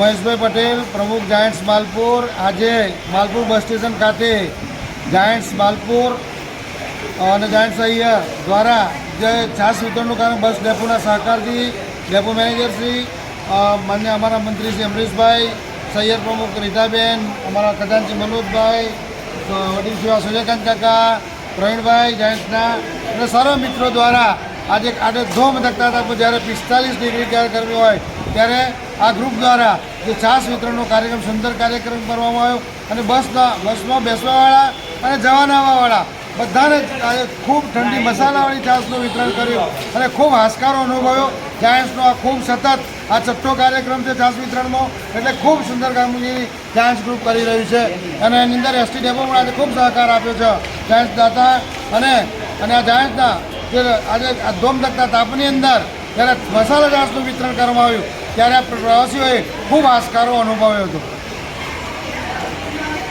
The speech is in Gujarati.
મહેશભાઈ પટેલ, પ્રમુખ જાયન્ટ્સ માલપુર। આજે માલપુર બસ સ્ટેશન ખાતે જાયન્ટ્સ માલપુર અને જાયન્ટ્સ અહીંયા દ્વારા જે છાસ વિતરણનું કારણ બસ ડેપોના સહકારથી ડેપો મેનેજરશ્રી, માન્ય અમારા મંત્રી શ્રી અમરીશભાઈ, સૈયદ પ્રમુખ રીટાબેન, અમારા ખજાનચી મનોજભાઈ, વડીલ સેવા સૂર્યકાંત કાકા, પ્રવીણભાઈ જાયન્ટ્સના અને સર્વ મિત્રો દ્વારા આજે ધોમ ધકતા હતા। જ્યારે 45 ડિગ્રી ગરમી હોય ત્યારે આ ગ્રુપ દ્વારા જે છાસ વિતરણનો કાર્યક્રમ, સુંદર કાર્યક્રમ કરવામાં આવ્યો અને બસમાં બેસવાવાળા અને જવાના આવવાવાળા બધાને ખૂબ ઠંડી મસાલાવાળી છાસનું વિતરણ કર્યું અને ખૂબ હાશકારો અનુભવ્યો। જાયન્ટ્સનો આ ખૂબ સતત આ છઠ્ઠો કાર્યક્રમ છે છાસ વિતરણનો, એટલે ખૂબ સુંદર કામગીરી જાયન્ટ્સ ગ્રુપ કરી રહ્યું છે અને એની અંદર એસટી ડેપો પણ આજે ખૂબ સહકાર આપ્યો છે જાયન્ટ્સ દાતા અને આ જાયન્ટ્સના જે આજે આ ધોમધકતા તાપની અંદર જ્યારે મસાલા છાસનું વિતરણ કરવામાં આવ્યું ત્યારે આ પ્રવાસીઓએ ખૂબ હાશકારો અનુભવ્યો હતો।